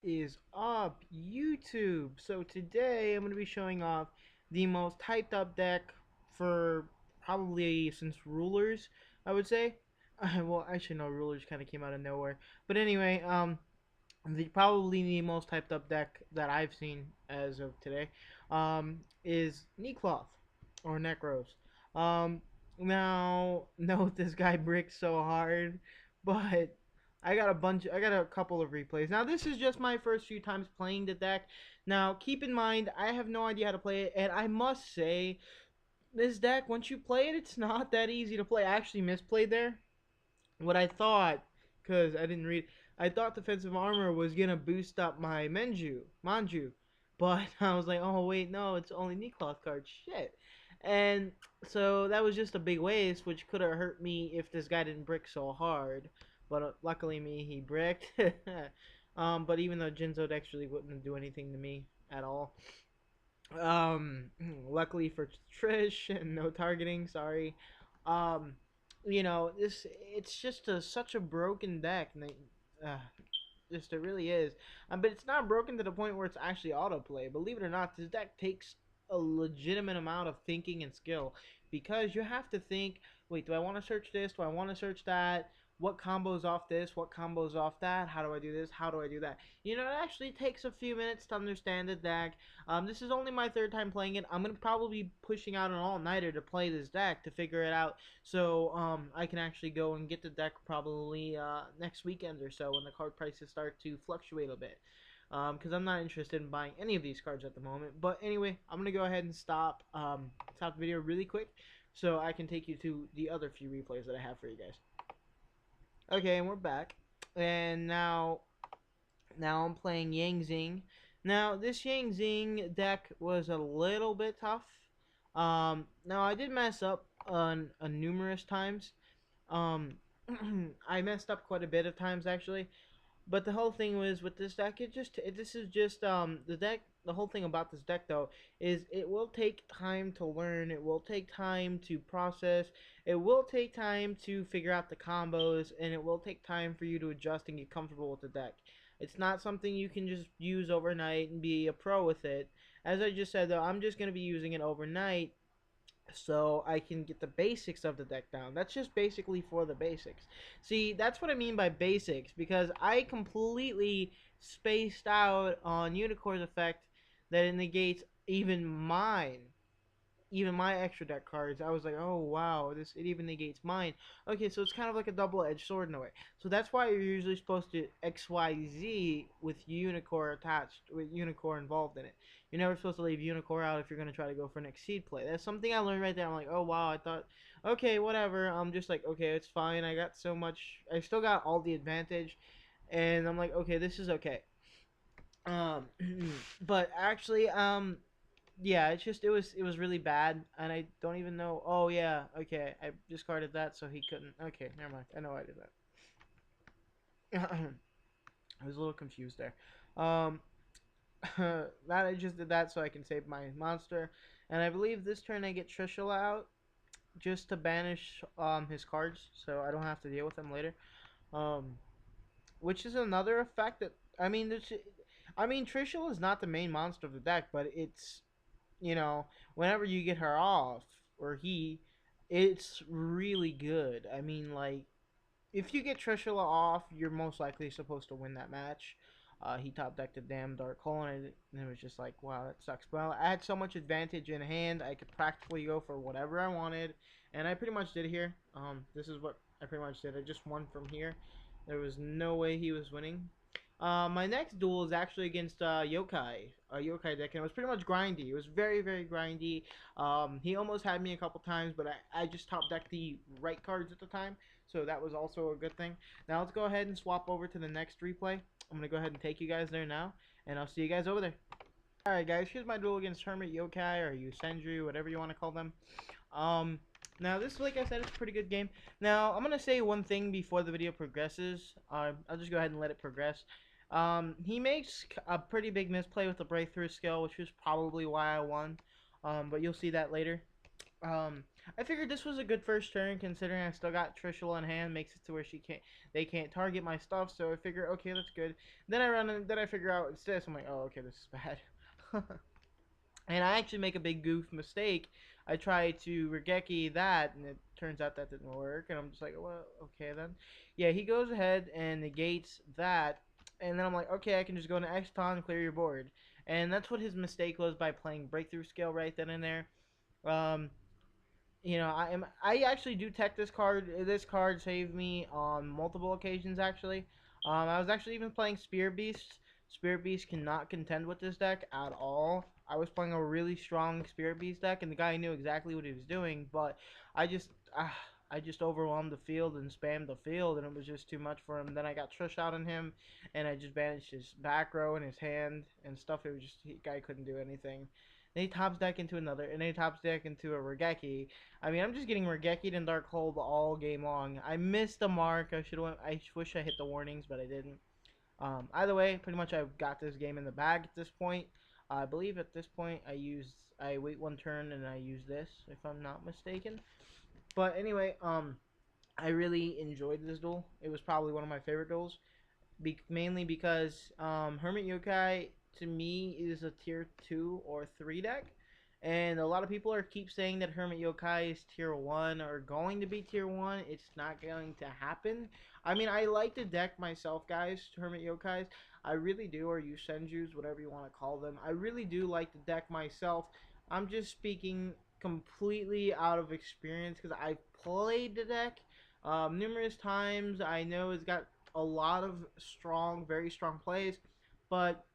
Is up, YouTube? So today I'm going to be showing off the most hyped up deck for probably since Rulers, I would say. Well, actually no, Rulers kind of came out of nowhere. But anyway, probably the most hyped up deck that I've seen as of today is necloth or necros. Um, Now, note this guy bricks so hard, but I got a couple of replays. Now, this is just my first few times playing the deck. Now, keep in mind, I have no idea how to play it, and I must say, this deck, once you play it, it's not that easy to play. I actually misplayed there. What I thought, because I didn't read, I thought defensive armor was gonna boost up my Manju, but I was like, oh wait, no, it's only necloth cards. Shit. And so that was just a big waste, which could have hurt me if this guy didn't brick so hard. But luckily me, he bricked. But even though Jinzo decks really wouldn't do anything to me at all. Um, Luckily for Trish, and no targeting. Sorry. Um, it's just such a broken deck. And just it really is. But it's not broken to the point where it's actually autoplay. Believe it or not, this deck takes a legitimate amount of thinking and skill because you have to think. Wait, do I want to search this? Do I want to search that? What combos off this? What combos off that? How do I do this? How do I do that? You know, it actually takes a few minutes to understand the deck. This is only my third time playing it. I'm gonna probably be pushing out an all-nighter to play this deck to figure it out, so I can actually go and get the deck probably next weekend or so when the card prices start to fluctuate a bit. Because I'm not interested in buying any of these cards at the moment. But anyway, I'm gonna go ahead and stop the video really quick, so I can take you to the other few replays that I have for you guys. Okay, and we're back, and now I'm playing Yang Zing. Now, this Yang Zing deck was a little bit tough. Now I did mess up on numerous times. Um, I messed up quite a bit of times actually. But the whole thing was with this deck, this is just the deck. The whole thing about this deck though is it will take time to learn. It will take time to process. It will take time to figure out the combos, and it will take time for you to adjust and get comfortable with the deck. It's not something you can just use overnight and be a pro with it. As I just said though, I'm just gonna be using it overnight so I can get the basics of the deck down. That's just basically for the basics. See, that's what I mean by basics, because I completely spaced out on Unicorn's effect that it negates even my extra deck cards. I was like, oh wow, it even negates mine. Okay, so it's kind of like a double-edged sword in a way. So that's why you're usually supposed to XYZ with Unicorn attached, with Unicorn involved in it. You're never supposed to leave Unicorn out if you're gonna try to go for an Exceed play. That's something I learned right there. I'm like, oh wow, I thought, okay, whatever. I'm just like, okay, it's fine. I got so much. I still got all the advantage, and I'm like, okay, this is okay. Um, but actually, yeah, it was really bad, and I don't even know. Oh yeah, okay, I discarded that, so he couldn't. Okay, never mind. I know I did that. I was a little confused there. Um, that I just did that so I can save my monster, and I believe this turn I get Trishula out just to banish his cards, so I don't have to deal with them later. Um, which is another effect that Trishula is not the main monster of the deck, but it's whenever you get her off or it's really good. I mean, like, if you get Trishula off, you're most likely supposed to win that match. He top decked a damn Dark Hole, and it was just like, wow, that sucks. Well, I had so much advantage in hand, I could practically go for whatever I wanted, and I pretty much did here. This is what I pretty much did. I just won from here. There was no way he was winning. My next duel is actually against Yokai deck, and it was pretty much grindy. It was very, very grindy. He almost had me a couple times, but I just top decked the right cards at the time, so that was also a good thing. Now let's go ahead and swap over to the next replay. I'm going to go ahead and take you guys there now, and I'll see you guys over there. Alright guys, here's my duel against Hermit Yokai, or Yusendru, whatever you want to call them. Now this, like I said, is a pretty good game. Now, I'm going to say one thing before the video progresses. I'll just go ahead and let it progress. He makes a pretty big misplay with the breakthrough skill, which is probably why I won. But you'll see that later. I figured this was a good first turn considering I still got Trishula in hand, makes it to where they can't target my stuff. So I figure, okay, that's good. Then I run and then I figure out it's this. I'm like, oh, okay, this is bad. And I actually make a big goof mistake. I try to Regeki that, and it turns out that didn't work. And I'm just like, well, okay then. Yeah, he goes ahead and negates that. And then I'm like, okay, I can just go into Xton and clear your board. And that's what his mistake was by playing Breakthrough Scale right then and there. Um, I actually do tech this card. This card saved me on multiple occasions actually. I was actually even playing Spear Beast. Spirit Beast cannot contend with this deck at all. I was playing a really strong Spirit Beast deck, and the guy knew exactly what he was doing, but I just uh, I just overwhelmed the field and spammed the field, and it was just too much for him. Then I got Trish out on him, and I just banished his back row and his hand and stuff. It was just guy couldn't do anything. Then he tops deck into another, and then he tops deck into a Regeki. I mean, I'm just getting Regeki'd and Dark Hold all game long. I missed the mark. I wish I hit the warnings, but I didn't. Either way, pretty much I've got this game in the bag at this point. I believe at this point I wait one turn and I use this if I'm not mistaken. But anyway, I really enjoyed this duel. It was probably one of my favorite duels mainly because Hermit Yokai to me is a tier 2 or 3 deck. And a lot of people keep saying that Hermit Yokai is tier 1 or going to be tier 1. It's not going to happen. I mean, I like the deck myself, guys, Hermit Yokais. I really do, or Yusenjus, whatever you want to call them. I really do like the deck myself. I'm just speaking completely out of experience because I've played the deck numerous times. I know it's got a lot of strong, very strong plays, but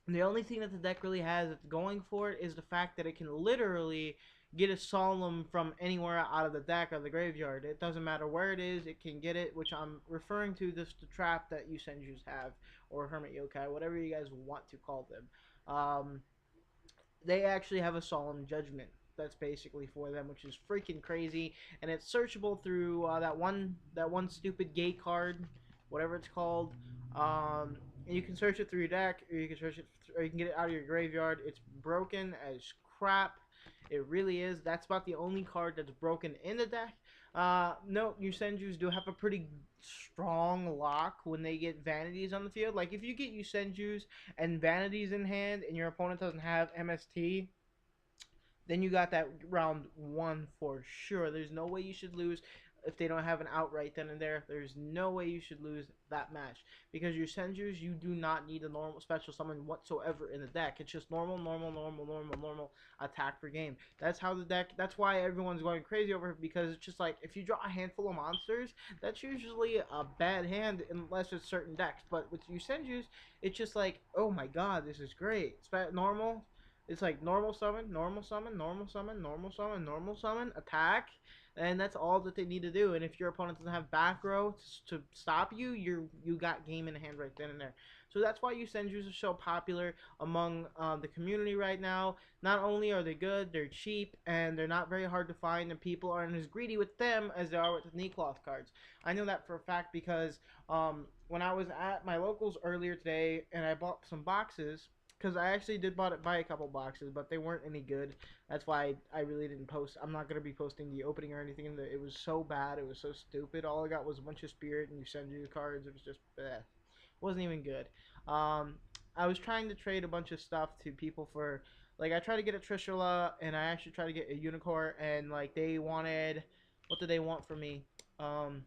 the only thing that the deck really has that's going for it is the fact that it can literally get a solemn from anywhere out of the deck or the graveyard. It doesn't matter where it is, it can get it, which I'm referring to this the trap that you Senjus have, or Hermit Yokai, whatever you guys want to call them. They actually have a solemn judgment that's basically for them, which is freaking crazy, and it's searchable through that one stupid gate card, whatever it's called. And you can search it through your deck, or you can search it, or you can get it out of your graveyard. It's broken as crap. It really is. That's about the only card that's broken in the deck. No, your Senjus do have a pretty strong lock when they get vanities on the field. Like if you get Senjus and vanities in hand, and your opponent doesn't have MST, then you got that round one for sure. There's no way you should lose if they don't have an outright then and there. There's no way you should lose that match because your Senjus, you do not need a normal special summon whatsoever in the deck. It's just normal attack per game. That's how the deck. That's why everyone's going crazy over it because it's just like if you draw a handful of monsters, that's usually a bad hand unless it's certain decks. But with your Senjus, it's just like, oh my god, this is great. It's normal. It's like normal summon, normal summon, normal summon, normal summon, normal summon, attack, and that's all that they need to do. And if your opponent doesn't have back row to stop you, you got game in hand right then and there. So that's why Senjus are so popular among the community right now. Not only are they good, they're cheap, and they're not very hard to find, and people aren't as greedy with them as they are with the necloth cards. I know that for a fact because when I was at my locals earlier today and I bought some boxes, because I actually did buy a couple boxes, but they weren't any good. That's why I really didn't post. I'm not gonna be posting the opening or anything. It was so bad. It was so stupid. All I got was a bunch of spirit and you send you cards. It was just It wasn't even good. Um, I was trying to trade a bunch of stuff to people for like I tried to get a Trishula and I actually tried to get a Unicorn and like they wanted what did they want from me? Um,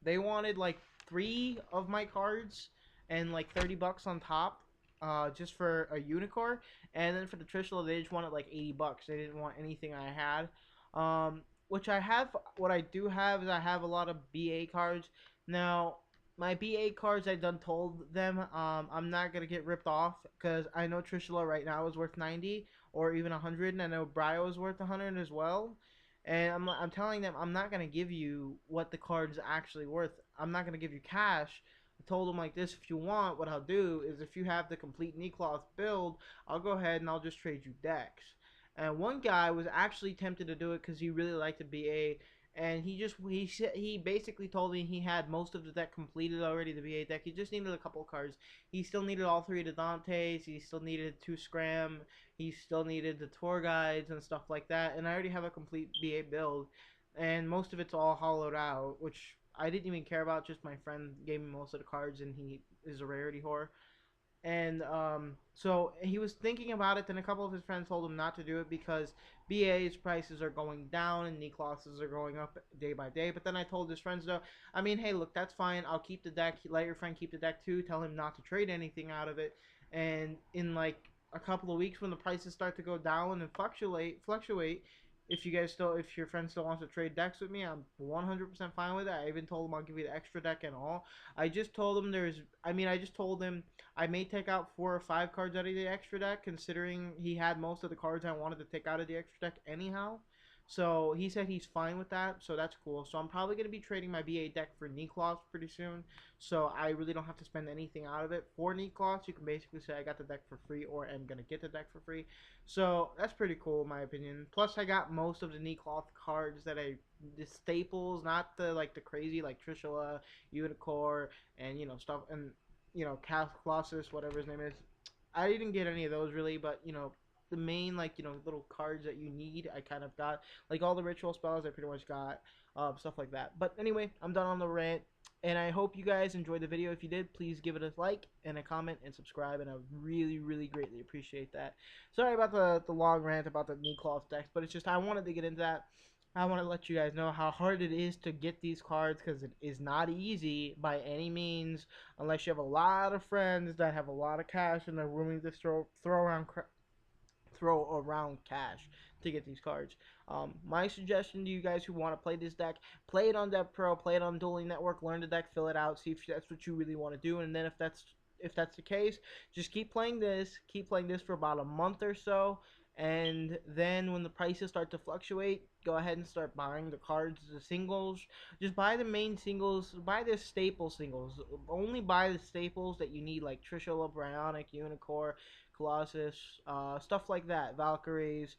they wanted like 3 of my cards and like $30 on top, just for a unicorn. And then for the Trishula, they just wanted like $80. They didn't want anything I had. Which I have. What I do have is I have a lot of BA cards. Now, my BA cards, I done told them I'm not gonna get ripped off because I know Trishula right now is worth 90 or even 100, and I know Bryo is worth 100 as well. And I'm telling them I'm not gonna give you what the card's actually worth. I'm not gonna give you cash. I told them like this: if you want, what I'll do is if you have the complete necloth build, I'll go ahead and I'll just trade you decks. And one guy was actually tempted to do it because he really liked the BA, and he basically told me he had most of the deck completed already, the VA deck. He just needed a couple of cards. He still needed all three of the Dantes. He still needed two Scram. He still needed the tour guides and stuff like that. And I already have a complete VA build, and most of it's all hollowed out, which I didn't even care about. Just my friend gave me most of the cards, and he is a rarity whore. And so he was thinking about it. Then a couple of his friends told him not to do it because BA's prices are going down and necloths are going up day by day. But then I told his friends, though, I mean, hey, look, that's fine. I'll keep the deck. Let your friend keep the deck too. Tell him not to trade anything out of it. And in like a couple of weeks, when the prices start to go down and fluctuate, if your friend still wants to trade decks with me, I'm 100% fine with it. I even told him I'll give you the extra deck and all. I just told him I may take out 4 or 5 cards out of the extra deck, considering he had most of the cards I wanted to take out of the extra deck anyhow. So he said he's fine with that, so that's cool. So I'm probably going to be trading my BA deck for necloths pretty soon, so I really don't have to spend anything out of it. For necloths, you can basically say I got the deck for free or am going to get the deck for free. So that's pretty cool in my opinion. Plus I got most of the necloth cards the staples, not the like the crazy like Trishula, Unicore, and stuff, and Colossus, whatever his name is. I didn't get any of those really, but the main like little cards that you need, I kind of got. Like all the ritual spells, I pretty much got stuff like that. But anyway, I'm done on the rant, and I hope you guys enjoyed the video. If you did, please give it a like and a comment and subscribe, and I would really, really greatly appreciate that. Sorry about the long rant about the necloth decks, but it's just I wanted to get into that. I want to let you guys know how hard it is to get these cards because it is not easy by any means unless you have a lot of friends that have a lot of cash and they're willing to throw around cash to get these cards. My suggestion to you guys who want to play this deck, play it on Devpro, play it on Dueling Network, learn the deck, fill it out, see if that's what you really want to do, and then if that's the case, just keep playing this for about a month or so, and then when the prices start to fluctuate, go ahead and start buying the cards, the singles. Just buy the main singles, buy the staple singles. Only buy the staples that you need, like Trishula, Bryonic, Unicore, Colossus, stuff like that, Valkyries.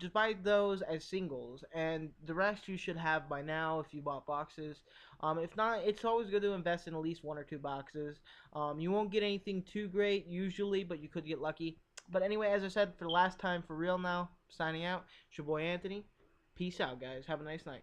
Just buy those as singles, and the rest you should have by now if you bought boxes. If not, it's always good to invest in at least 1 or 2 boxes. You won't get anything too great usually, but you could get lucky. But anyway, as I said, for the last time, for real now, signing out. It's your boy Anthony. Peace out, guys. Have a nice night.